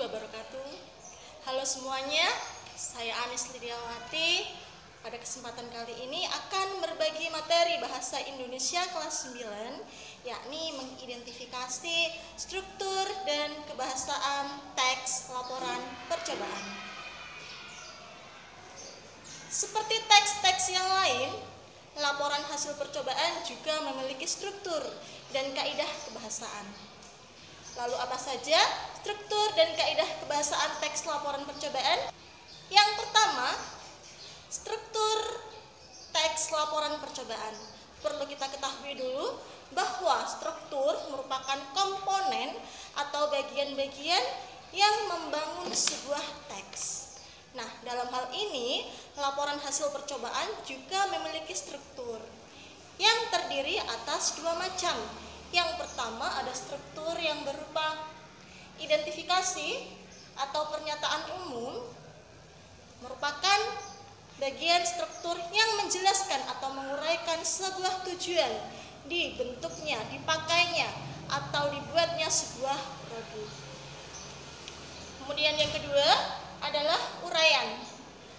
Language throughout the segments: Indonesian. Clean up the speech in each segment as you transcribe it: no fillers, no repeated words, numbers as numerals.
wabarakatuh. Halo semuanya, saya Anis Lidiawati. Pada kesempatan kali ini akan berbagi materi bahasa Indonesia kelas 9, yakni mengidentifikasi struktur dan kebahasaan teks laporan percobaan. Seperti teks-teks yang lain, laporan hasil percobaan juga memiliki struktur dan kaidah kebahasaan. Lalu apa saja struktur dan kaidah kebahasaan teks laporan percobaan? Yang pertama, struktur teks laporan percobaan. Perlu kita ketahui dulu bahwa struktur merupakan komponen atau bagian-bagian yang membangun sebuah teks. Nah, dalam hal ini, laporan hasil percobaan juga memiliki struktur yang terdiri atas dua macam. Yang pertama ada struktur yang berupa identifikasi atau pernyataan umum, merupakan bagian struktur yang menjelaskan atau menguraikan sebuah tujuan, dibentuknya, dipakainya, atau dibuatnya sebuah produk. Kemudian yang kedua adalah uraian.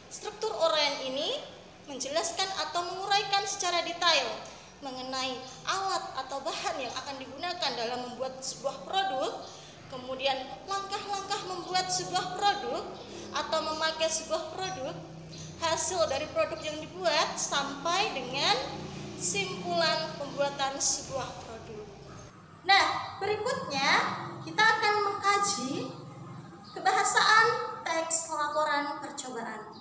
Struktur uraian ini menjelaskan atau menguraikan secara detail mengenai alat atau bahan yang akan digunakan dalam membuat sebuah produk, kemudian langkah-langkah membuat sebuah produk atau memakai sebuah produk, hasil dari produk yang dibuat sampai dengan simpulan pembuatan sebuah produk. Nah, berikutnya kita akan mengkaji kebahasaan teks laporan percobaan.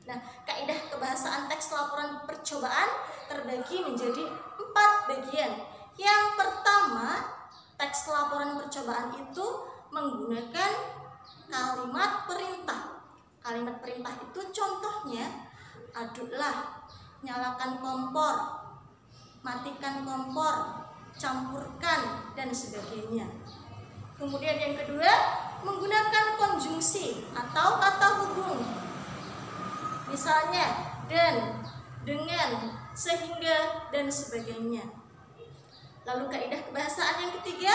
Nah, kaidah kebahasaan teks laporan percobaan terbagi menjadi 4 bagian. Yang pertama, teks laporan percobaan itu menggunakan kalimat perintah. Kalimat perintah itu contohnya, aduklah, nyalakan kompor, matikan kompor, campurkan, dan sebagainya. Kemudian yang kedua, menggunakan konjungsi atau kata hubung. Misalnya, dan, dengan, sehingga, dan sebagainya. Lalu kaidah kebahasaan yang ketiga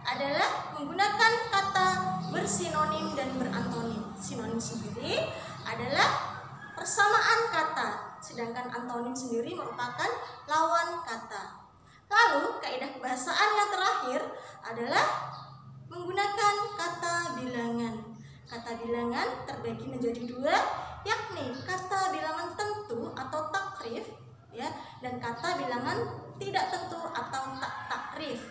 adalah menggunakan kata bersinonim dan berantonim. Sinonim sendiri adalah persamaan kata, sedangkan antonim sendiri merupakan lawan kata. Lalu kaidah kebahasaan yang terakhir adalah menggunakan kata bilangan. Kata bilangan terbagi menjadi 2, yakni kata bilangan tentu atau takrif, ya, dan kata bilangan tidak tentu atau tak takrif.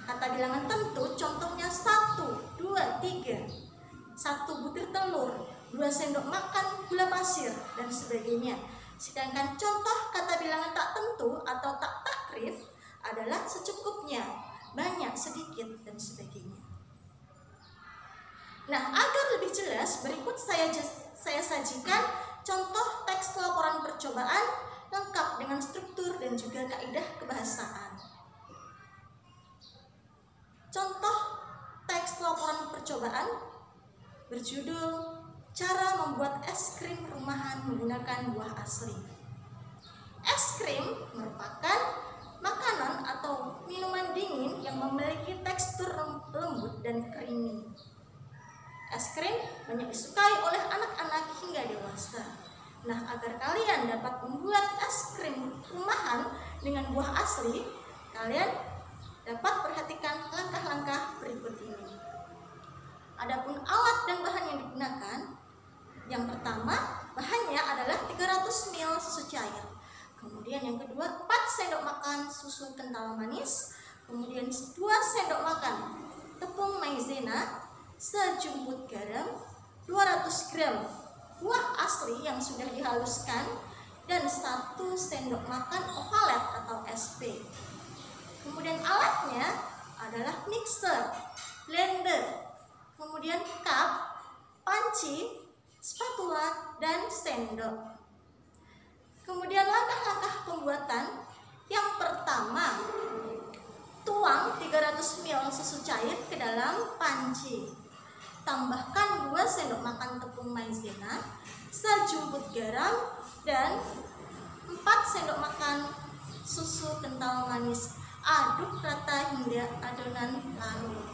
Kata bilangan tentu contohnya 1, 2, 3, 1 butir telur, 2 sendok makan gula pasir, dan sebagainya. Sedangkan contoh kata bilangan tak tentu atau tak takrif adalah secukupnya, banyak, sedikit, dan sebagainya. Nah, agar lebih jelas, berikut saya sajikan contoh teks laporan percobaan lengkap dengan struktur dan juga kaidah kebahasaan. Contoh teks laporan percobaan berjudul Cara Membuat Es Krim Rumahan Menggunakan Buah Asli. Es krim merupakan makanan atau minuman dingin yang memiliki tekstur lembut dan creamy. Es krim banyak disukai oleh anak-anak hingga dewasa. Nah, agar kalian dapat membuat es krim rumahan dengan buah asli, kalian dapat perhatikan langkah-langkah berikut ini. Adapun alat dan bahan yang digunakan, yang pertama, bahannya adalah 300 ml susu cair. Kemudian yang kedua, 4 sendok makan susu kental manis. Kemudian 2 sendok makan tepung maizena, sejumput garam, 200 gram buah asli yang sudah dihaluskan, dan 1 sendok makan ovalet atau SP. Kemudian alatnya adalah mixer, blender, kemudian cup, panci, spatula, dan sendok. Kemudian langkah-langkah pembuatan. Yang pertama, tuang 300 ml susu cair ke dalam panci. Tambahkan 2 sendok makan tepung maizena, sejumput garam, dan 4 sendok makan susu kental manis. Aduk rata hingga adonan larut.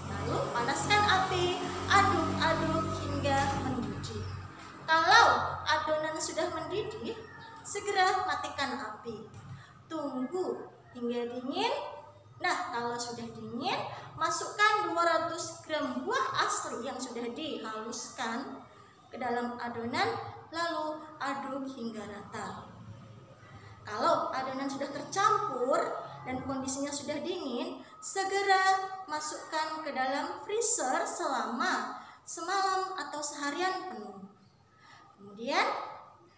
Lalu panaskan api, aduk-aduk hingga mendidih. Kalau adonan sudah mendidih, segera matikan api. Tunggu hingga dingin. Nah, kalau sudah dingin, masukkan 200 gram buah asli yang sudah dihaluskan ke dalam adonan, lalu aduk hingga rata. Kalau adonan sudah tercampur dan kondisinya sudah dingin, segera masukkan ke dalam freezer selama semalam atau seharian penuh. Kemudian,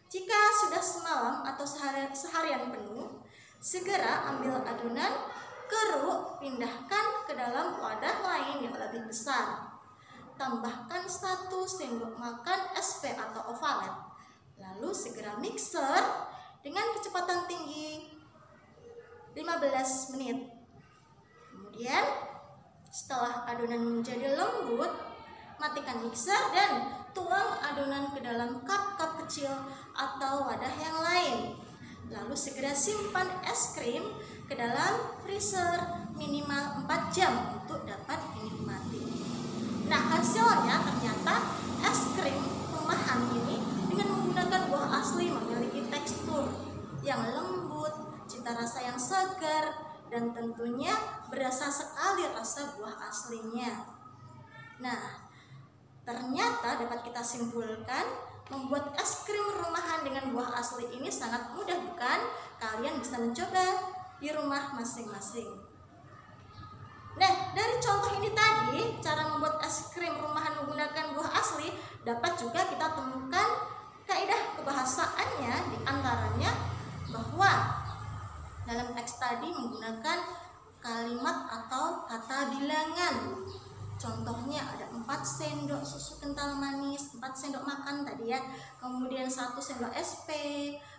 jika sudah semalam atau seharian penuh, segera ambil adonan, keruk, pindahkan ke dalam wadah lain yang lebih besar. Tambahkan 1 sendok makan SP atau ovalet. Lalu segera mixer dengan kecepatan tinggi 15 menit. Kemudian setelah adonan menjadi lembut, matikan mixer dan tuang adonan ke dalam cup-cup kecil atau wadah yang lain. Lalu segera simpan es krim ke dalam freezer minimal 4 jam untuk dapat dinikmati. Nah, hasilnya ternyata es krim rumahan ini dengan menggunakan buah asli memiliki tekstur yang lembut, cita rasa yang segar, dan tentunya berasa sekali rasa buah aslinya. Nah, ternyata dapat kita simpulkan, membuat es krim rumahan dengan buah asli ini sangat mudah, bukan? Kalian bisa mencoba di rumah masing-masing. Nah, dari contoh ini tadi, cara membuat es krim rumahan menggunakan buah asli, dapat juga kita temukan kaidah kebahasaannya, di antaranya bahwa dalam teks tadi menggunakan kalimat atau kata bilangan. Contohnya ada 4 sendok susu kental manis, 4 sendok makan tadi ya, kemudian 1 sendok SP,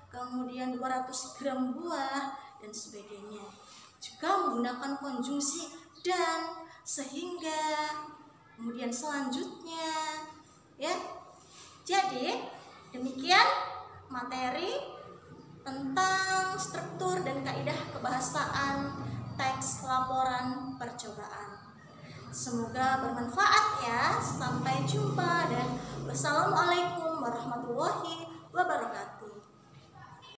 kemudian 200 gram buah, dan sebagainya. Juga menggunakan konjungsi dan, sehingga, kemudian selanjutnya, ya. Jadi demikian materi tentang struktur dan kaidah kebahasaan teks laporan percobaan. Semoga bermanfaat ya. Sampai jumpa dan wassalamualaikum warahmatullahi wabarakatuh.